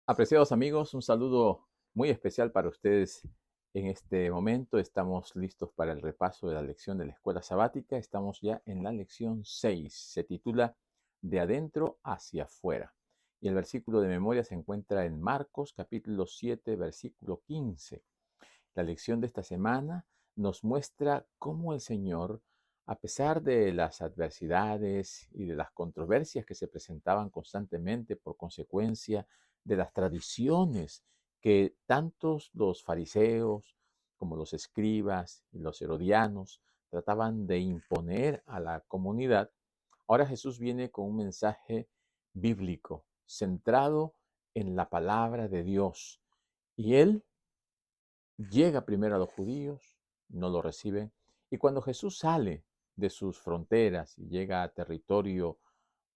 Apreciados amigos, un saludo muy especial para ustedes. En este momento estamos listos para el repaso de la lección de la escuela sabática. Estamos ya en la lección 6. Se titula De adentro hacia afuera. Y el versículo de memoria se encuentra en Marcos capítulo 7, versículo 15. La lección de esta semana nos muestra cómo el Señor, a pesar de las adversidades y de las controversias que se presentaban constantemente por consecuencia de las tradiciones que tantos los fariseos como los escribas y los herodianos trataban de imponer a la comunidad, ahora Jesús viene con un mensaje bíblico centrado en la palabra de Dios. Y él llega primero a los judíos, no lo reciben, y cuando Jesús sale de sus fronteras y llega a territorio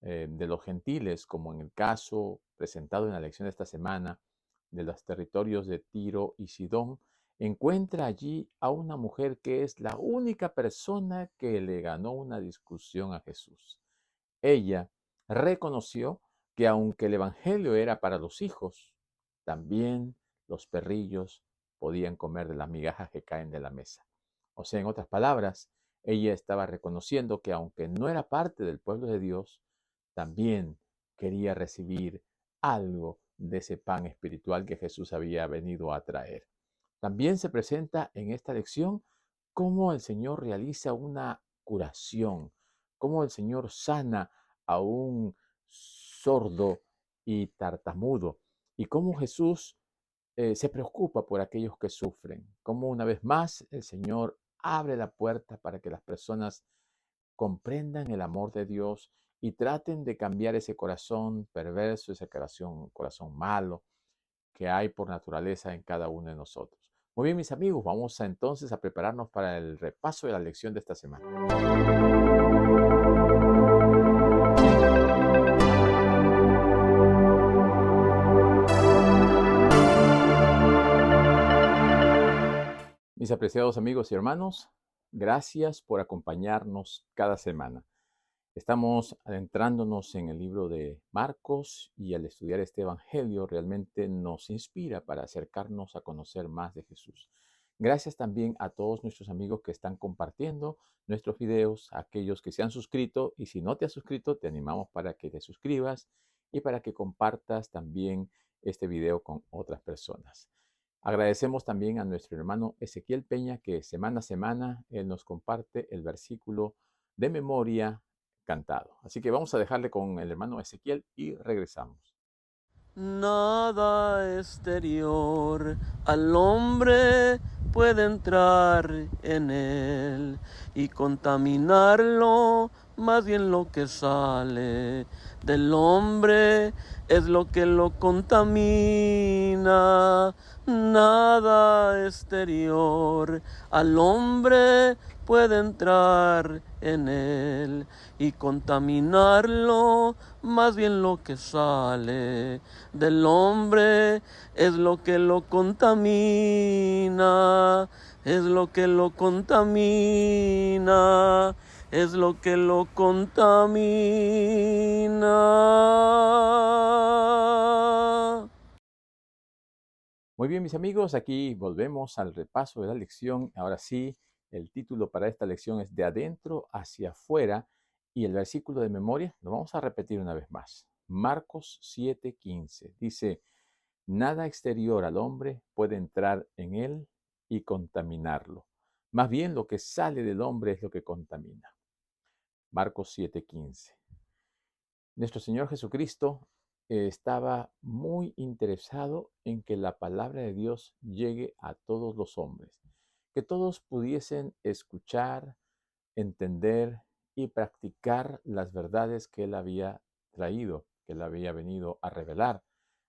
de los gentiles, como en el caso presentado en la lección de esta semana, de los territorios de Tiro y Sidón, encuentra allí a una mujer que es la única persona que le ganó una discusión a Jesús. Ella reconoció que aunque el Evangelio era para los hijos, también los perrillos podían comer de las migajas que caen de la mesa. O sea, en otras palabras, ella estaba reconociendo que aunque no era parte del pueblo de Dios, también quería recibir algo de ese pan espiritual que Jesús había venido a traer. También se presenta en esta lección cómo el Señor realiza una curación, cómo el Señor sana a un sordo y tartamudo, y cómo Jesús se preocupa por aquellos que sufren, cómo una vez más el Señor abre la puerta para que las personas comprendan el amor de Dios y traten de cambiar ese corazón perverso, ese corazón malo que hay por naturaleza en cada uno de nosotros. Muy bien, mis amigos, vamos entonces a prepararnos para el repaso de la lección de esta semana. Mis apreciados amigos y hermanos, gracias por acompañarnos cada semana. Estamos adentrándonos en el libro de Marcos y al estudiar este evangelio realmente nos inspira para acercarnos a conocer más de Jesús. Gracias también a todos nuestros amigos que están compartiendo nuestros videos, a aquellos que se han suscrito, y si no te has suscrito, te animamos para que te suscribas y para que compartas también este video con otras personas. Agradecemos también a nuestro hermano Ezequiel Peña que semana a semana él nos comparte el versículo de memoria cantado. Así que vamos a dejarle con el hermano Ezequiel y regresamos. Nada exterior al hombre puede entrar en él y contaminarlo, más bien lo que sale del hombre es lo que lo contamina. Nada exterior al hombre puede entrar en él y contaminarlo, más bien lo que sale del hombre es lo que lo contamina, es lo que lo contamina, es lo que lo contamina. Muy bien, mis amigos, aquí volvemos al repaso de la lección. Ahora sí, el título para esta lección es De adentro hacia afuera y el versículo de memoria lo vamos a repetir una vez más. Marcos 7:15 dice, nada exterior al hombre puede entrar en él y contaminarlo. Más bien lo que sale del hombre es lo que contamina. Marcos 7:15. Nuestro Señor Jesucristo estaba muy interesado en que la palabra de Dios llegue a todos los hombres, que todos pudiesen escuchar, entender y practicar las verdades que Él había traído, que Él había venido a revelar,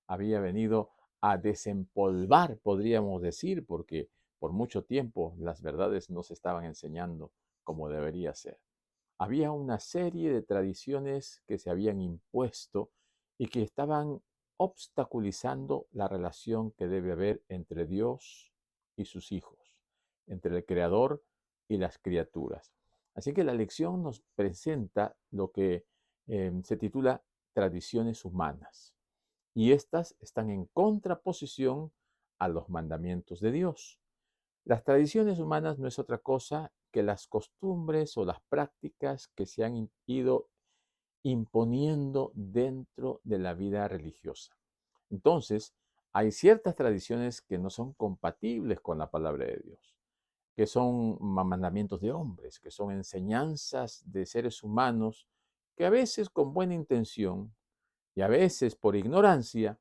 había venido a desempolvar, podríamos decir, porque por mucho tiempo las verdades no se estaban enseñando como debería ser. Había una serie de tradiciones que se habían impuesto y que estaban obstaculizando la relación que debe haber entre Dios y sus hijos, entre el Creador y las criaturas. Así que la lección nos presenta lo que se titula tradiciones humanas. y éstas están en contraposición a los mandamientos de Dios. Las tradiciones humanas no es otra cosa que las costumbres o las prácticas que se han ido imponiendo dentro de la vida religiosa. Entonces, hay ciertas tradiciones que no son compatibles con la palabra de Dios, que son mandamientos de hombres, que son enseñanzas de seres humanos que a veces con buena intención y a veces por ignorancia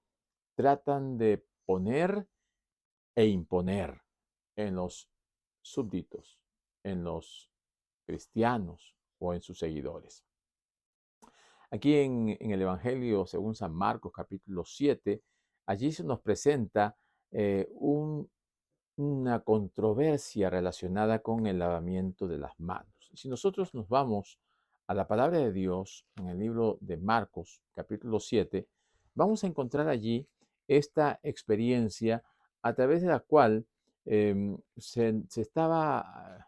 tratan de poner e imponer en los súbditos, en los cristianos o en sus seguidores. Aquí en el Evangelio, según San Marcos, capítulo 7, allí se nos presenta una controversia relacionada con el lavamiento de las manos. Si nosotros nos vamos a la palabra de Dios en el libro de Marcos, capítulo 7, vamos a encontrar allí esta experiencia a través de la cual se estaba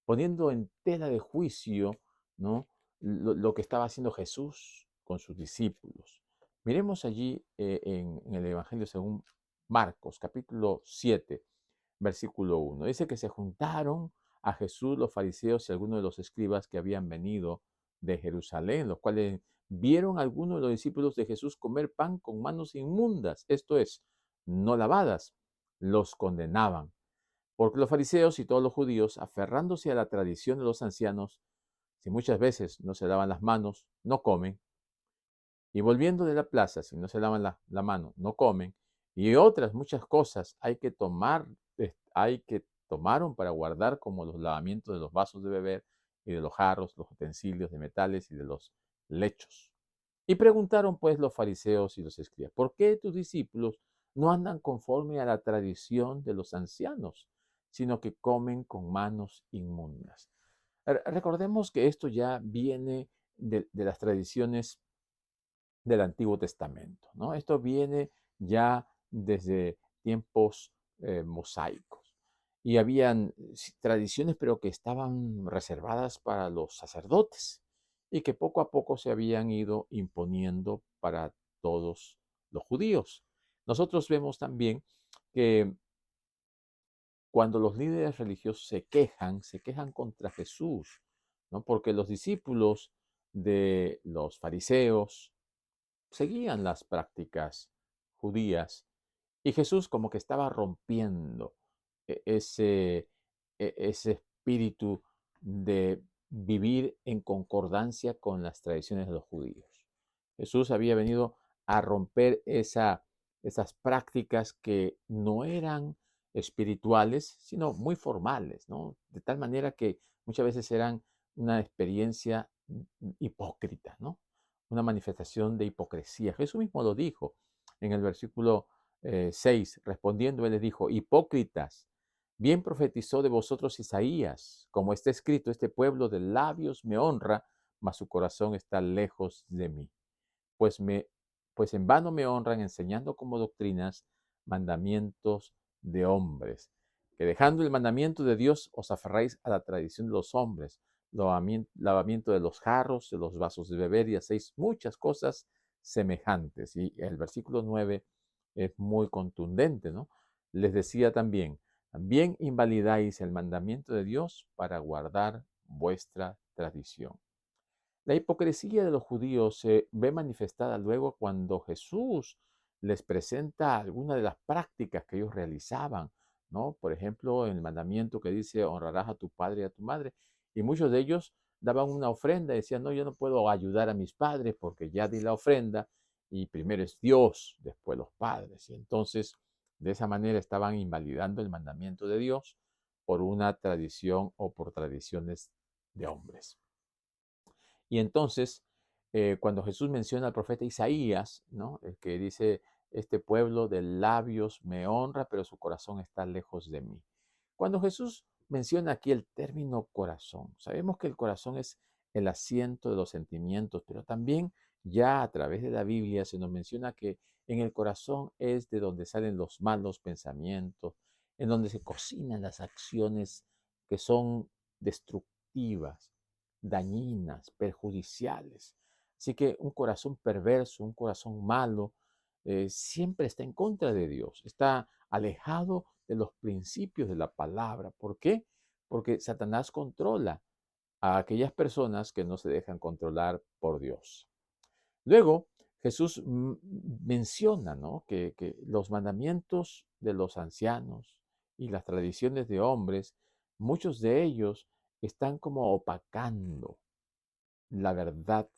poniendo en tela de juicio, ¿no? Lo que estaba haciendo Jesús con sus discípulos. Miremos allí en el Evangelio según Marcos, capítulo 7, versículo 1. Dice que se juntaron a Jesús los fariseos y algunos de los escribas que habían venido de Jerusalén, los cuales vieron a algunos de los discípulos de Jesús comer pan con manos inmundas, esto es, no lavadas, los condenaban. Porque los fariseos y todos los judíos, aferrándose a la tradición de los ancianos, si muchas veces no se lavan las manos, no comen, y volviendo de la plaza, si no se lavan la mano, no comen, y otras muchas cosas hay que tomaron para guardar, como los lavamientos de los vasos de beber y de los jarros, los utensilios de metales y de los lechos. Y preguntaron pues los fariseos y los escribas, ¿por qué tus discípulos no andan conforme a la tradición de los ancianos, sino que comen con manos inmundas? Recordemos que esto ya viene de las tradiciones del Antiguo Testamento, ¿no? Esto viene ya desde tiempos mosaicos. Y habían tradiciones, pero que estaban reservadas para los sacerdotes y que poco a poco se habían ido imponiendo para todos los judíos. Nosotros vemos también que cuando los líderes religiosos se quejan contra Jesús, ¿no? Porque los discípulos de los fariseos seguían las prácticas judías y Jesús como que estaba rompiendo ese espíritu de vivir en concordancia con las tradiciones de los judíos. Jesús había venido a romper esas prácticas que no eran espirituales, sino muy formales, ¿no? De tal manera que muchas veces eran una experiencia hipócrita, ¿no? Una manifestación de hipocresía. Jesús mismo lo dijo en el versículo 6, respondiendo, él les dijo, hipócritas, bien profetizó de vosotros Isaías, como está escrito, este pueblo de labios me honra, mas su corazón está lejos de mí. Pues, pues en vano me honran enseñando como doctrinas mandamientos de hombres, que dejando el mandamiento de Dios os aferráis a la tradición de los hombres, lavamiento de los jarros, de los vasos de beber y hacéis muchas cosas semejantes. Y el versículo 9 es muy contundente, ¿no? Les decía también invalidáis el mandamiento de Dios para guardar vuestra tradición. La hipocresía de los judíos se ve manifestada luego cuando Jesús les presenta algunas de las prácticas que ellos realizaban, ¿no? Por ejemplo, en el mandamiento que dice honrarás a tu padre y a tu madre. Y muchos de ellos daban una ofrenda y decían, no, yo no puedo ayudar a mis padres porque ya di la ofrenda y primero es Dios, después los padres. Y entonces, de esa manera estaban invalidando el mandamiento de Dios por una tradición o por tradiciones de hombres. Y entonces, cuando Jesús menciona al profeta Isaías, ¿no? El que dice, este pueblo de labios me honra, pero su corazón está lejos de mí. Cuando Jesús menciona aquí el término corazón, sabemos que el corazón es el asiento de los sentimientos, pero también ya a través de la Biblia se nos menciona que en el corazón es de donde salen los malos pensamientos, en donde se cocinan las acciones que son destructivas, dañinas, perjudiciales. Así que un corazón perverso, un corazón malo, siempre está en contra de Dios, está alejado de los principios de la palabra. ¿Por qué? Porque Satanás controla a aquellas personas que no se dejan controlar por Dios. Luego, Jesús menciona, ¿no?, que los mandamientos de los ancianos y las tradiciones de hombres, muchos de ellos están como opacando la verdad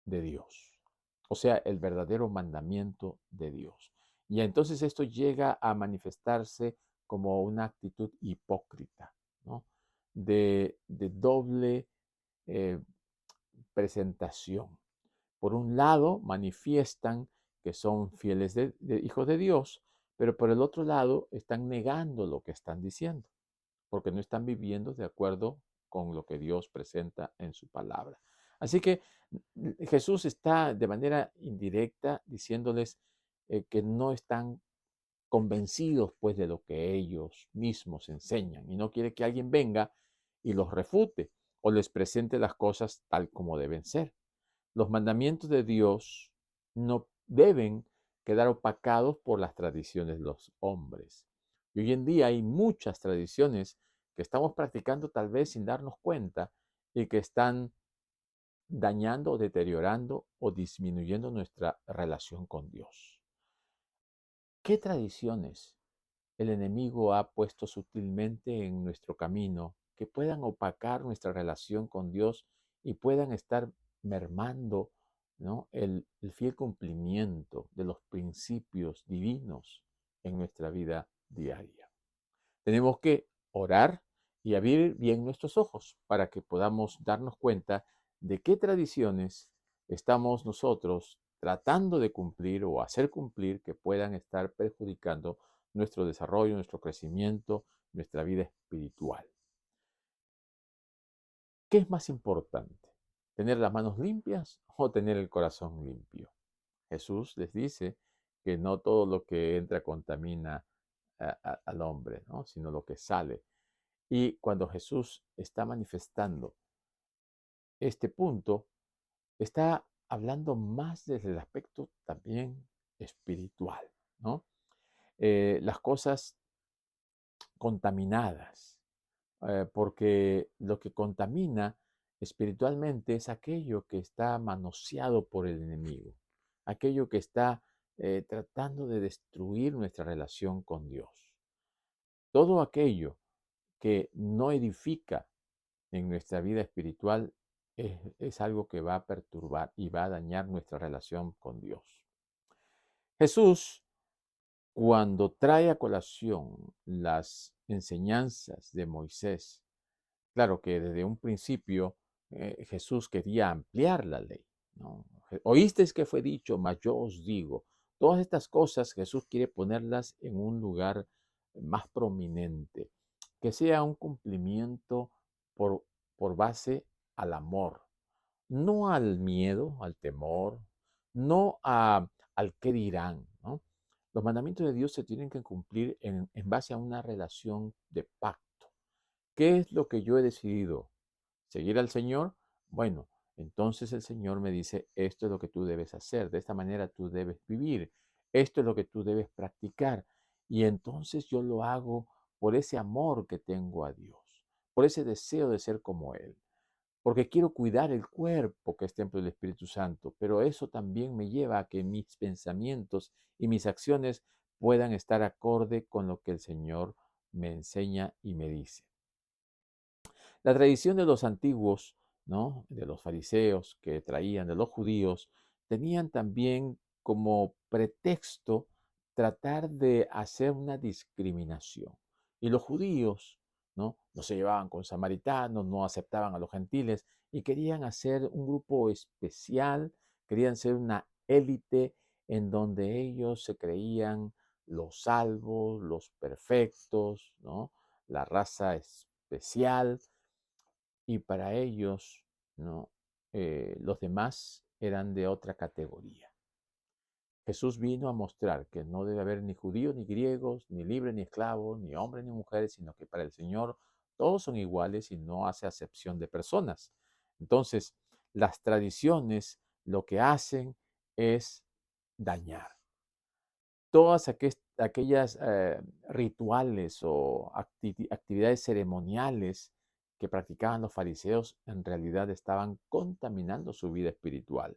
de Dios, o sea, el verdadero mandamiento de Dios. Y entonces esto llega a manifestarse como una actitud hipócrita, ¿no?, de doble eh, presentación. Por un lado, manifiestan que son fieles de hijos de Dios, pero por el otro lado están negando lo que están diciendo, porque no están viviendo de acuerdo con lo que Dios presenta en su palabra. Así que Jesús está de manera indirecta diciéndoles que no están convencidos pues de lo que ellos mismos enseñan y no quiere que alguien venga y los refute o les presente las cosas tal como deben ser. Los mandamientos de Dios no deben quedar opacados por las tradiciones de los hombres. Y hoy en día hay muchas tradiciones que estamos practicando tal vez sin darnos cuenta y que están dañando o deteriorando o disminuyendo nuestra relación con Dios. ¿Qué tradiciones el enemigo ha puesto sutilmente en nuestro camino que puedan opacar nuestra relación con Dios y puedan estar mermando, ¿no?, el fiel cumplimiento de los principios divinos en nuestra vida diaria? Tenemos que orar y abrir bien nuestros ojos para que podamos darnos cuenta de qué tradiciones estamos nosotros tratando de cumplir o hacer cumplir que puedan estar perjudicando nuestro desarrollo, nuestro crecimiento, nuestra vida espiritual. ¿Qué es más importante? ¿Tener las manos limpias o tener el corazón limpio? Jesús les dice que no todo lo que entra contamina al hombre, ¿no?, sino lo que sale. Y cuando Jesús está manifestando este punto, está hablando más desde el aspecto también espiritual, ¿no? Las cosas contaminadas, porque lo que contamina espiritualmente es aquello que está manoseado por el enemigo, aquello que está tratando de destruir nuestra relación con Dios. Todo aquello que no edifica en nuestra vida espiritual es algo que va a perturbar y va a dañar nuestra relación con Dios. Jesús, cuando trae a colación las enseñanzas de Moisés, claro que desde un principio Jesús quería ampliar la ley, ¿no? Oísteis que fue dicho, mas yo os digo. Todas estas cosas Jesús quiere ponerlas en un lugar más prominente, que sea un cumplimiento por, por base al amor, no al miedo, al temor, no al qué dirán, ¿no? Los mandamientos de Dios se tienen que cumplir en base a una relación de pacto. ¿Qué es lo que yo he decidido? ¿Seguir al Señor? Bueno, entonces el Señor me dice, esto es lo que tú debes hacer, de esta manera tú debes vivir, esto es lo que tú debes practicar. Y entonces yo lo hago por ese amor que tengo a Dios, por ese deseo de ser como Él, porque quiero cuidar el cuerpo que es templo del Espíritu Santo, pero eso también me lleva a que mis pensamientos y mis acciones puedan estar acorde con lo que el Señor me enseña y me dice. La tradición de los antiguos, ¿no?, de los fariseos que traían de los judíos, tenían también como pretexto tratar de hacer una discriminación. Y los judíos, no se llevaban con samaritanos, no aceptaban a los gentiles y querían hacer un grupo especial, querían ser una élite en donde ellos se creían los salvos, los perfectos, ¿no?, la raza especial, y para ellos, ¿no?, los demás eran de otra categoría. Jesús vino a mostrar que no debe haber ni judíos ni griegos, ni libres ni esclavos, ni hombres ni mujeres, sino que para el Señor todos son iguales y no hace acepción de personas. Entonces, las tradiciones lo que hacen es dañar. Todas aquellas rituales o actividades ceremoniales que practicaban los fariseos en realidad estaban contaminando su vida espiritual.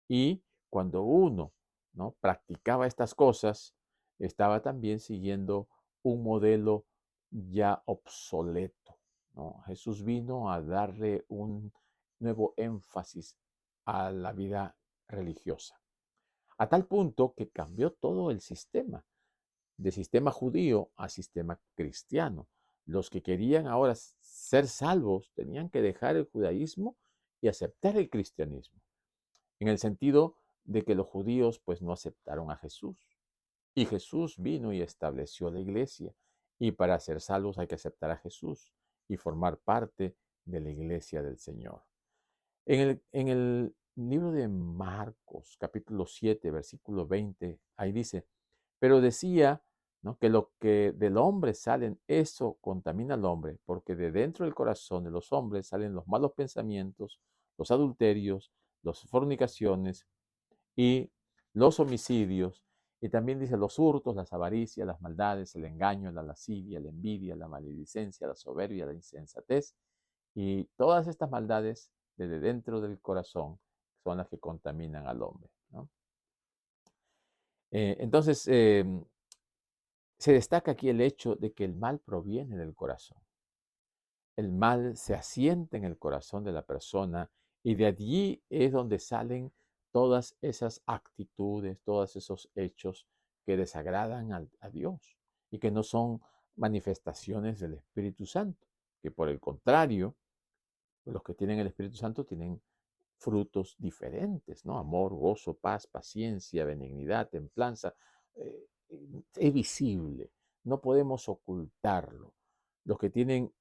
Y cuando uno, ¿no?, practicaba estas cosas, estaba también siguiendo un modelo ya obsoleto, ¿no? Jesús vino a darle un nuevo énfasis a la vida religiosa, a tal punto que cambió todo el sistema, de sistema judío a sistema cristiano. Los que querían ahora ser salvos tenían que dejar el judaísmo y aceptar el cristianismo, en el sentido de que los judíos pues no aceptaron a Jesús. Y Jesús vino y estableció la iglesia. Y para ser salvos hay que aceptar a Jesús y formar parte de la iglesia del Señor. En el libro de Marcos, capítulo 7, versículo 20, ahí dice, pero decía, ¿no?, que lo que del hombre salen, eso contamina al hombre, porque de dentro del corazón de los hombres salen los malos pensamientos, los adulterios, las fornicaciones y los homicidios. Y también dice los hurtos, las avaricias, las maldades, el engaño, la lascivia, la envidia, la maledicencia, la soberbia, la insensatez. Y todas estas maldades desde dentro del corazón son las que contaminan al hombre, ¿no? Entonces, se destaca aquí el hecho de que el mal proviene del corazón. El mal se asienta en el corazón de la persona y de allí es donde salen todas esas actitudes, todos esos hechos que desagradan a Dios y que no son manifestaciones del Espíritu Santo, que por el contrario, los que tienen el Espíritu Santo tienen frutos diferentes, ¿no? Amor, gozo, paz, paciencia, benignidad, templanza. eh, es visible, no podemos ocultarlo. Los que tienen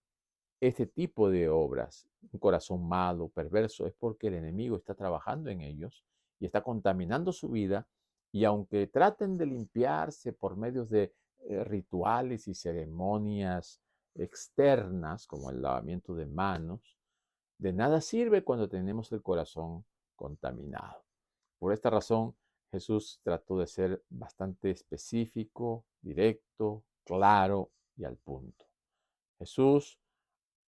este tipo de obras, un corazón malo, perverso, es porque el enemigo está trabajando en ellos y está contaminando su vida, y aunque traten de limpiarse por medios de rituales y ceremonias externas, como el lavamiento de manos, de nada sirve cuando tenemos el corazón contaminado. Por esta razón, Jesús trató de ser bastante específico, directo, claro y al punto. Jesús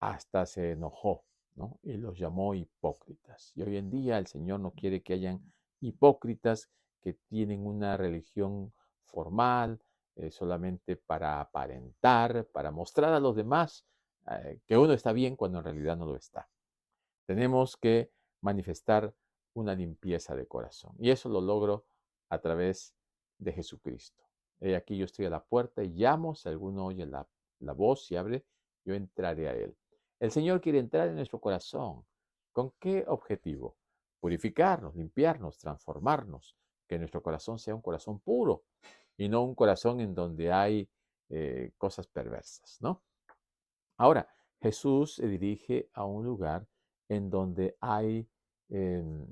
hasta se enojó, ¿no?, y los llamó hipócritas. Y hoy en día el Señor no quiere que hayan hipócritas que tienen una religión formal, solamente para aparentar, para mostrar a los demás que uno está bien cuando en realidad no lo está. Tenemos que manifestar una limpieza de corazón. Y eso lo logro a través de Jesucristo. He aquí yo estoy a la puerta y llamo, si alguno oye la voz y abre, yo entraré a él. El Señor quiere entrar en nuestro corazón. ¿Con qué objetivo? Purificarnos, limpiarnos, transformarnos, que nuestro corazón sea un corazón puro y no un corazón en donde hay cosas perversas, ¿no? Ahora, Jesús se dirige a un lugar en donde hay em,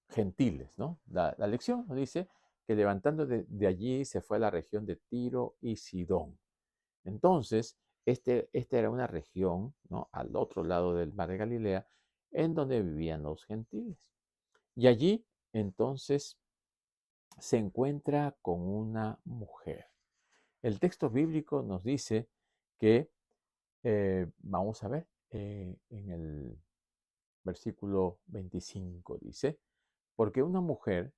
gentiles, ¿no? La lección nos dice que levantando de allí se fue a la región de Tiro y Sidón. Entonces, esta era una región, ¿no?, al otro lado del mar de Galilea, en donde vivían los gentiles. Y allí, entonces, se encuentra con una mujer. El texto bíblico nos dice que, vamos a ver, en el versículo 25 dice, porque una mujer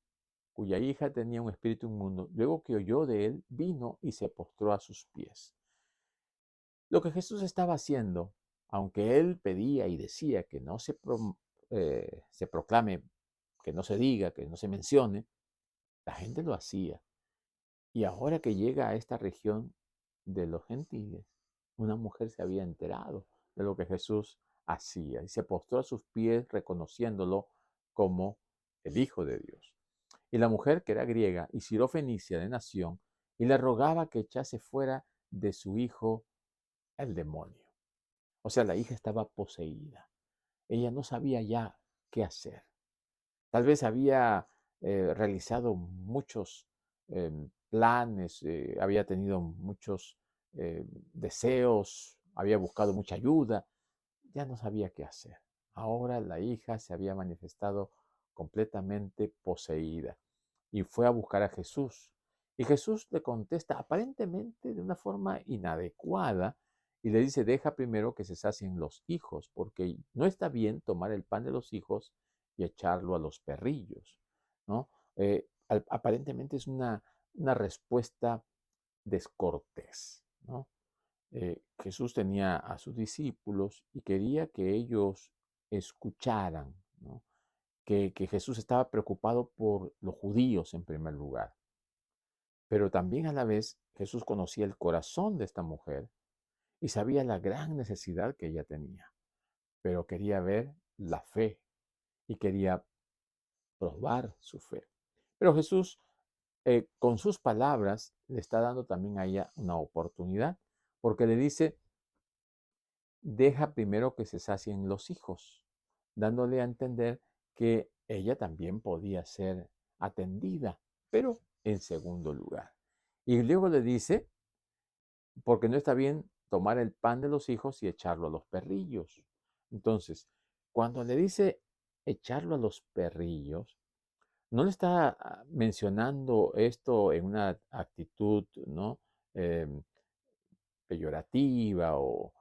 cuya hija tenía un espíritu inmundo, luego que oyó de él, vino y se postró a sus pies. Lo que Jesús estaba haciendo, aunque él pedía y decía que no se proclame, que no se diga, que no se mencione, la gente lo hacía. Y ahora que llega a esta región de los gentiles, una mujer se había enterado de lo que Jesús hacía y se postró a sus pies reconociéndolo como el Hijo de Dios. Y la mujer, que era griega y sirofenicia de nación, y le rogaba que echase fuera de su hijo el demonio. O sea, la hija estaba poseída. Ella no sabía ya qué hacer. Tal vez había realizado muchos planes, había tenido muchos deseos, había buscado mucha ayuda, ya no sabía qué hacer. Ahora la hija se había manifestado completamente poseída. y fue a buscar a Jesús. Y Jesús le contesta aparentemente de una forma inadecuada y le dice, deja primero que se sacien los hijos, porque no está bien tomar el pan de los hijos y echarlo a los perrillos, ¿no? Aparentemente es una respuesta descortés, ¿no? Jesús tenía a sus discípulos y quería que ellos escucharan, ¿no? Que Jesús estaba preocupado por los judíos en primer lugar, pero también a la vez Jesús conocía el corazón de esta mujer y sabía la gran necesidad que ella tenía, pero quería ver la fe y quería probar su fe. Pero Jesús, con sus palabras, le está dando también a ella una oportunidad, porque le dice, deja primero que se sacien los hijos, dándole a entender que ella también podía ser atendida, pero en segundo lugar. Y luego le dice, porque no está bien tomar el pan de los hijos y echarlo a los perrillos. Entonces, cuando le dice echarlo a los perrillos, no le está mencionando esto en una actitud, ¿no? Em, peyorativa o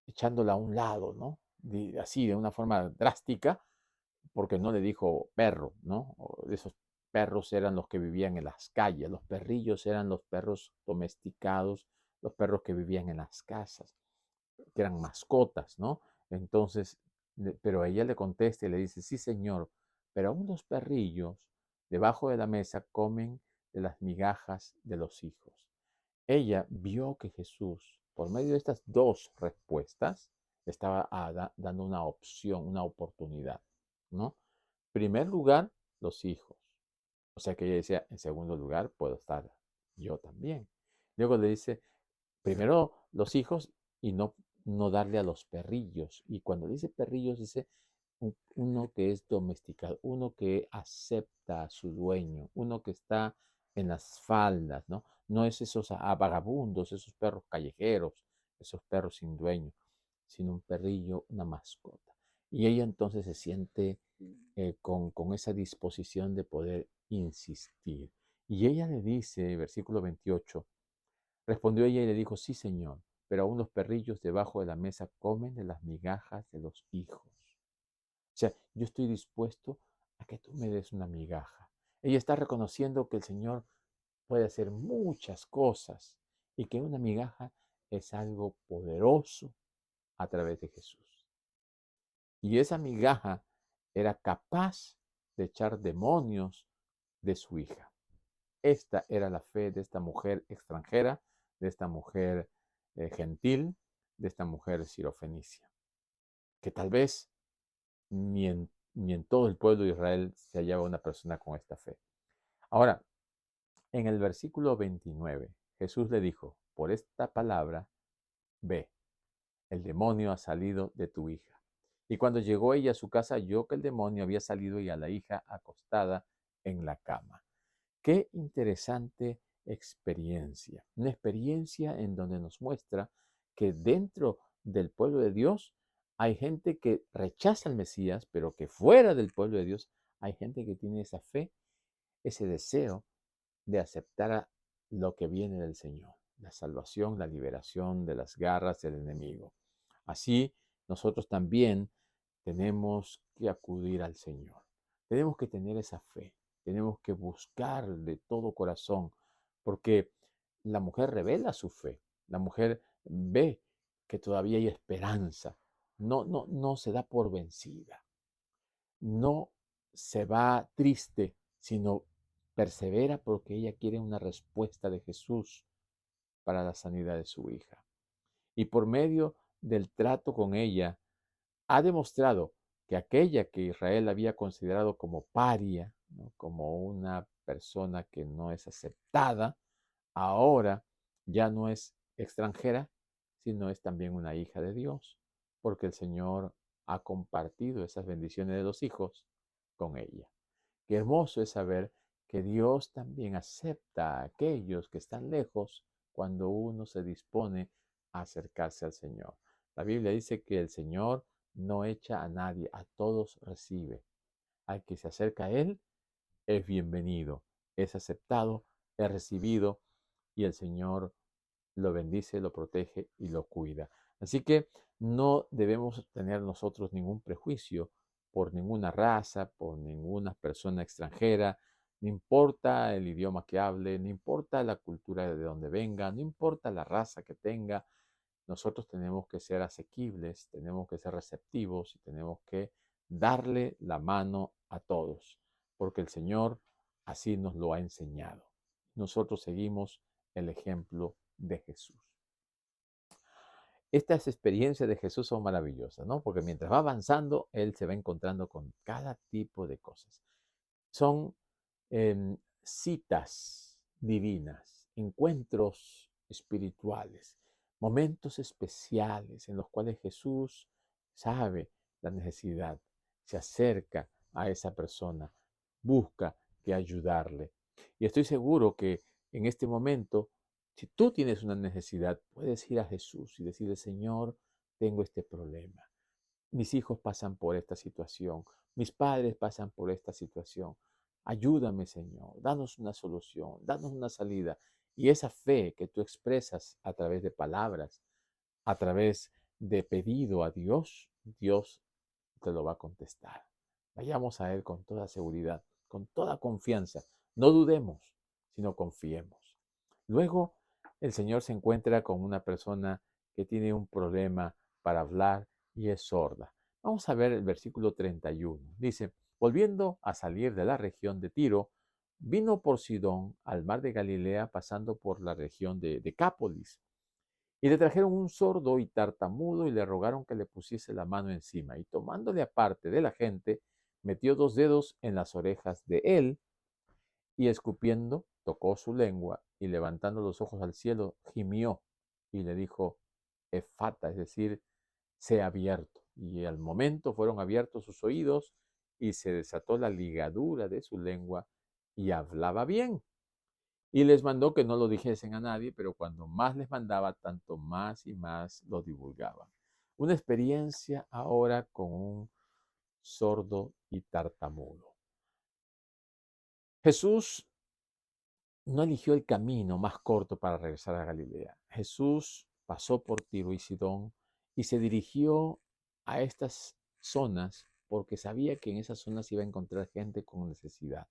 echándola a un lado, ¿no? Así, de una forma drástica, porque no le dijo perro, ¿no? Esos perros eran los que vivían en las calles, los perrillos eran los perros domesticados, los perros que vivían en las casas, que eran mascotas, ¿no? Entonces, pero ella le contesta y le dice, sí, señor, pero aún los perrillos debajo de la mesa comen de las migajas de los hijos. Ella vio que Jesús, por medio de estas dos respuestas, estaba dando una opción, una oportunidad, ¿no? Primer lugar, los hijos. O sea que ella decía, en segundo lugar, puedo estar yo también. Luego le dice, primero los hijos y no darle a los perrillos. Y cuando dice perrillos, dice uno que es domesticado, uno que acepta a su dueño, uno que está en las faldas, ¿no? No es esos vagabundos, esos perros callejeros, esos perros sin dueño, sino un perrillo, una mascota. Y ella entonces se siente con esa disposición de poder insistir. Y ella le dice, versículo 28, respondió ella y le dijo, sí, señor, pero aún los perrillos debajo de la mesa comen de las migajas de los hijos. O sea, yo estoy dispuesto a que tú me des una migaja. Ella está reconociendo que el Señor puede hacer muchas cosas y que una migaja es algo poderoso a través de Jesús. Y esa migaja era capaz de echar demonios de su hija. Esta era la fe de esta mujer extranjera, de esta mujer gentil, de esta mujer sirofenicia, que tal vez ni en todo el pueblo de Israel se hallaba una persona con esta fe. Ahora, en el versículo 29, Jesús le dijo, por esta palabra, ve, el demonio ha salido de tu hija. Y cuando llegó ella a su casa, oyó que el demonio había salido y a la hija acostada en la cama. Qué interesante experiencia. Una experiencia en donde nos muestra que dentro del pueblo de Dios hay gente que rechaza al Mesías, pero que fuera del pueblo de Dios hay gente que tiene esa fe, ese deseo de aceptar lo que viene del Señor, la salvación, la liberación de las garras del enemigo. Así, nosotros también tenemos que acudir al Señor. Tenemos que tener esa fe. Tenemos que buscar de todo corazón, porque la mujer revela su fe. La mujer ve que todavía hay esperanza. No se da por vencida. No se va triste, sino persevera porque ella quiere una respuesta de Jesús para la sanidad de su hija. Y por medio del trato con ella, ha demostrado que aquella que Israel había considerado como paria, ¿no? Como una persona que no es aceptada, ahora ya no es extranjera, sino es también una hija de Dios, porque el Señor ha compartido esas bendiciones de los hijos con ella. Qué hermoso es saber que Dios también acepta a aquellos que están lejos cuando uno se dispone a acercarse al Señor. La Biblia dice que el Señor no echa a nadie, a todos recibe. Al que se acerca a Él es bienvenido, es aceptado, es recibido y el Señor lo bendice, lo protege y lo cuida. Así que no debemos tener nosotros ningún prejuicio por ninguna raza, por ninguna persona extranjera, no importa el idioma que hable, no importa la cultura de donde venga, no importa la raza que tenga, nosotros tenemos que ser asequibles, tenemos que ser receptivos y tenemos que darle la mano a todos, porque el Señor así nos lo ha enseñado. Nosotros seguimos el ejemplo de Jesús. Estas experiencias de Jesús son maravillosas, ¿no? Porque mientras va avanzando, Él se va encontrando con cada tipo de cosas. Son citas divinas, encuentros espirituales, momentos especiales en los cuales Jesús sabe la necesidad, se acerca a esa persona, busca que ayudarle. Y estoy seguro que en este momento, si tú tienes una necesidad, puedes ir a Jesús y decirle, Señor, tengo este problema. Mis hijos pasan por esta situación, mis padres pasan por esta situación. Ayúdame, Señor, danos una solución, danos una salida. Y esa fe que tú expresas a través de palabras, a través de pedido a Dios, Dios te lo va a contestar. Vayamos a Él con toda seguridad, con toda confianza. No dudemos, sino confiemos. Luego, el Señor se encuentra con una persona que tiene un problema para hablar y es sorda. Vamos a ver el versículo 31. Dice, volviendo a salir de la región de Tiro, vino por Sidón al mar de Galilea pasando por la región de Decápolis. Y le trajeron un sordo y tartamudo y le rogaron que le pusiese la mano encima. Y tomándole aparte de la gente, metió 2 dedos en las orejas de él y escupiendo, tocó su lengua y levantando los ojos al cielo, gimió y le dijo, Efata, es decir, sea abierto. Y al momento fueron abiertos sus oídos y se desató la ligadura de su lengua y hablaba bien. Y les mandó que no lo dijesen a nadie, pero cuando más les mandaba, tanto más y más lo divulgaban. Una experiencia ahora con un sordo y tartamudo. Jesús no eligió el camino más corto para regresar a Galilea. Jesús pasó por Tiro y Sidón y se dirigió a estas zonas porque sabía que en esas zonas iba a encontrar gente con necesidad.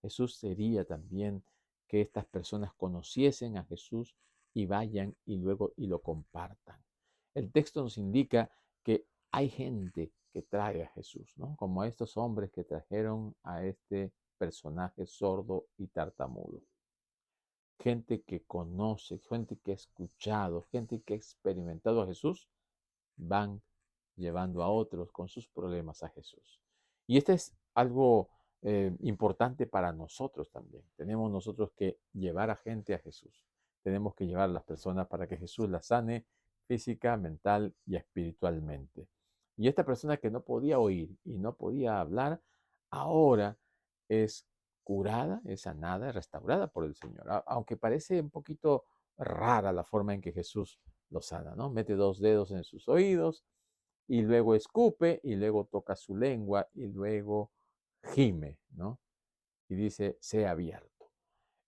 Jesús quería también que estas personas conociesen a Jesús y vayan y luego y lo compartan. El texto nos indica que hay gente que trae a Jesús, ¿no? Como estos hombres que trajeron a este personaje sordo y tartamudo. Gente que conoce, gente que ha escuchado, gente que ha experimentado a Jesús, van llevando a otros con sus problemas a Jesús. Y este es algo importante para nosotros también. Tenemos nosotros que llevar a gente a Jesús. Tenemos que llevar a las personas para que Jesús las sane física, mental y espiritualmente. Y esta persona que no podía oír y no podía hablar, ahora es curada, es sanada, es restaurada por el Señor. Aunque parece un poquito rara la forma en que Jesús lo sana, ¿no? Mete 2 dedos en sus oídos y luego escupe y luego toca su lengua y luego gime, ¿no? Y dice, sea abierto.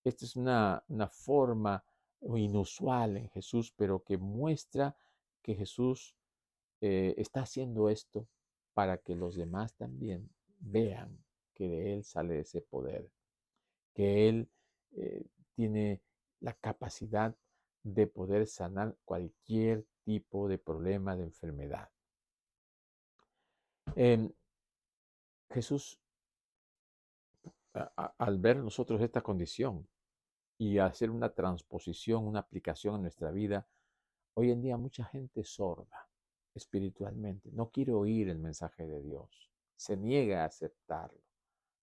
Esta es una forma inusual en Jesús, pero que muestra que Jesús está haciendo esto para que los demás también vean que de Él sale ese poder, que Él eh, tiene la capacidad de poder sanar cualquier tipo de problema, de enfermedad. Em, Jesús, al ver nosotros esta condición y hacer una transposición, una aplicación en nuestra vida, hoy en día mucha gente es sorda espiritualmente, no quiere oír el mensaje de Dios, se niega a aceptarlo,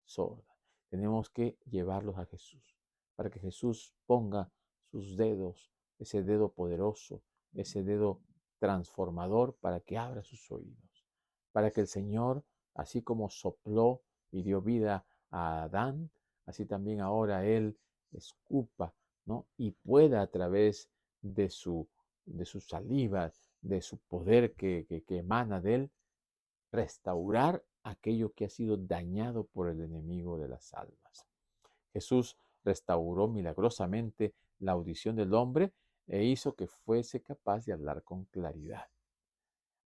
sorda. Tenemos que llevarlos a Jesús, para que Jesús ponga sus dedos, ese dedo poderoso, ese dedo transformador, para que abra sus oídos, para que el Señor, así como sopló y dio vida a Adán, así también ahora Él escupa, ¿no? Y pueda a través de su saliva, de su poder que emana de Él, restaurar aquello que ha sido dañado por el enemigo de las almas. Jesús restauró milagrosamente la audición del hombre e hizo que fuese capaz de hablar con claridad.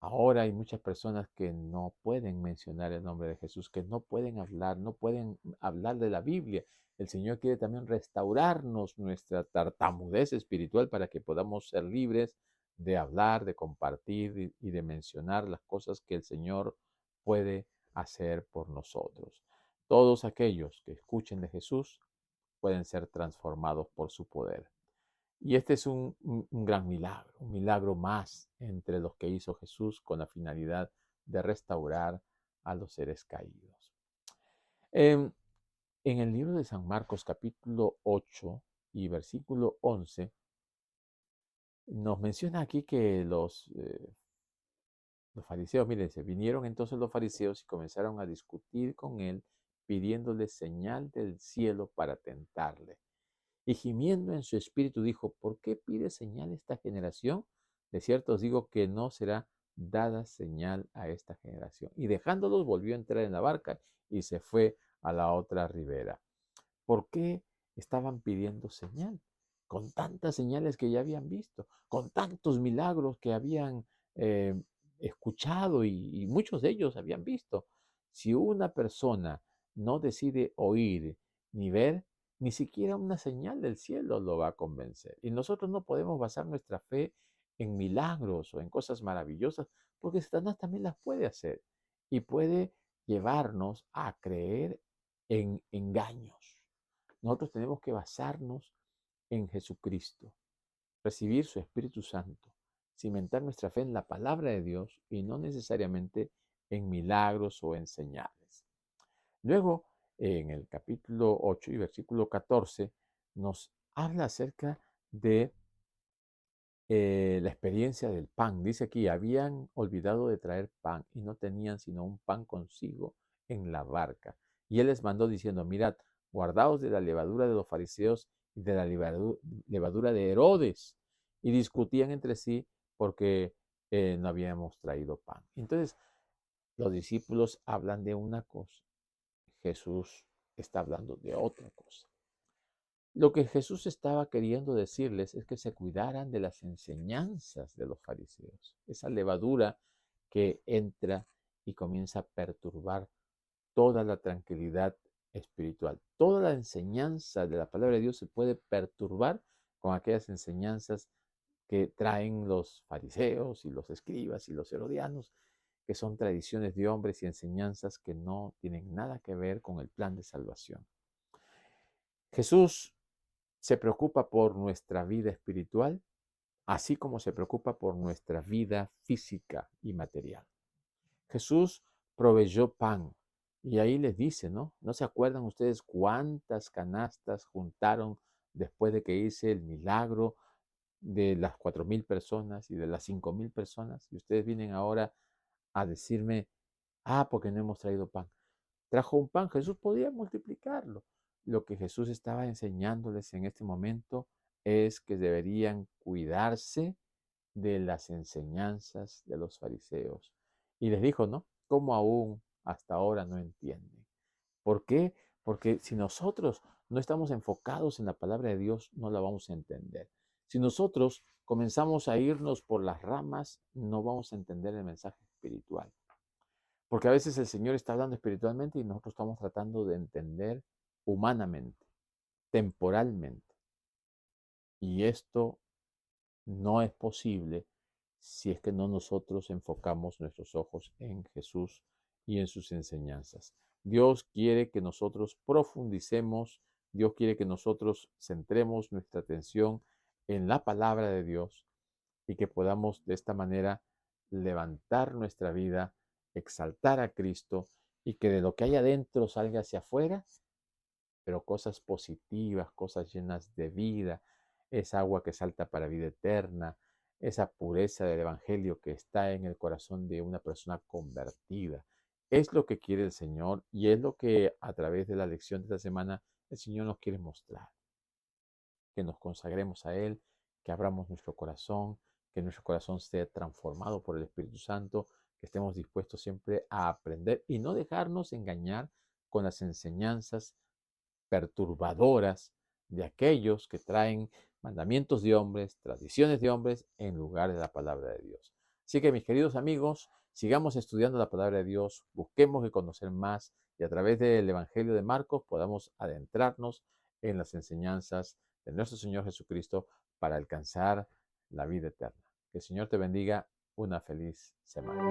Ahora hay muchas personas que no pueden mencionar el nombre de Jesús, que no pueden hablar, no pueden hablar de la Biblia. El Señor quiere también restaurarnos nuestra tartamudez espiritual para que podamos ser libres de hablar, de compartir y de mencionar las cosas que el Señor puede hacer por nosotros. Todos aquellos que escuchen de Jesús pueden ser transformados por su poder. Y este es un gran milagro, un milagro más entre los que hizo Jesús con la finalidad de restaurar a los seres caídos. En, en el libro de San Marcos capítulo 8 y versículo 11, nos menciona aquí que los fariseos, miren, vinieron entonces los fariseos y comenzaron a discutir con él, pidiéndole señal del cielo para tentarle. Y gimiendo en su espíritu dijo, ¿por qué pide señal esta generación? De cierto os digo que no será dada señal a esta generación. Y dejándolos volvió a entrar en la barca y se fue a la otra ribera. ¿Por qué estaban pidiendo señal? Con tantas señales que ya habían visto, con tantos milagros que habían eh, escuchado y muchos de ellos habían visto. Si una persona no decide oír ni ver, ni siquiera una señal del cielo lo va a convencer. Y nosotros no podemos basar nuestra fe en milagros o en cosas maravillosas, porque Satanás también las puede hacer y puede llevarnos a creer en engaños. Nosotros tenemos que basarnos en Jesucristo, recibir su Espíritu Santo, cimentar nuestra fe en la palabra de Dios y no necesariamente en milagros o en señales. Luego, en el capítulo 8 y versículo 14, nos habla acerca de la experiencia del pan. Dice aquí, habían olvidado de traer pan y no tenían sino un pan consigo en la barca. Y él les mandó diciendo, mirad, guardaos de la levadura de los fariseos y de la levadura de Herodes. Y discutían entre sí porque no habíamos traído pan. Entonces, los discípulos hablan de una cosa, Jesús está hablando de otra cosa. Lo que Jesús estaba queriendo decirles es que se cuidaran de las enseñanzas de los fariseos, esa levadura que entra y comienza a perturbar toda la tranquilidad espiritual. Toda la enseñanza de la palabra de Dios se puede perturbar con aquellas enseñanzas que traen los fariseos y los escribas y los herodianos, que son tradiciones de hombres y enseñanzas que no tienen nada que ver con el plan de salvación. Jesús se preocupa por nuestra vida espiritual, así como se preocupa por nuestra vida física y material. Jesús proveyó pan y ahí les dice, ¿no? ¿No se acuerdan ustedes cuántas canastas juntaron después de que hice el milagro de las 4,000 personas y de las 5,000 personas? Y ustedes vienen ahora a decirme, porque no hemos traído pan. Trajo un pan, Jesús podía multiplicarlo. Lo que Jesús estaba enseñándoles en este momento es que deberían cuidarse de las enseñanzas de los fariseos. Y les dijo, ¿no? ¿Cómo aún hasta ahora no entienden? ¿Por qué? Porque si nosotros no estamos enfocados en la palabra de Dios, no la vamos a entender. Si nosotros comenzamos a irnos por las ramas, no vamos a entender el mensaje espiritual. Porque a veces el Señor está hablando espiritualmente y nosotros estamos tratando de entender humanamente, temporalmente. Y esto no es posible si es que no nosotros enfocamos nuestros ojos en Jesús y en sus enseñanzas. Dios quiere que nosotros profundicemos, Dios quiere que nosotros centremos nuestra atención en la palabra de Dios y que podamos de esta manera levantar nuestra vida, exaltar a Cristo y que de lo que hay adentro salga hacia afuera, pero cosas positivas, cosas llenas de vida, esa agua que salta para vida eterna, esa pureza del Evangelio que está en el corazón de una persona convertida. Es lo que quiere el Señor y es lo que a través de la lección de esta semana el Señor nos quiere mostrar. Que nos consagremos a Él, que abramos nuestro corazón, que nuestro corazón sea transformado por el Espíritu Santo, que estemos dispuestos siempre a aprender y no dejarnos engañar con las enseñanzas perturbadoras de aquellos que traen mandamientos de hombres, tradiciones de hombres, en lugar de la palabra de Dios. Así que, mis queridos amigos, sigamos estudiando la palabra de Dios, busquemos de conocer más y a través del Evangelio de Marcos podamos adentrarnos en las enseñanzas de nuestro Señor Jesucristo para alcanzar la vida eterna. Que el Señor te bendiga. Una feliz semana.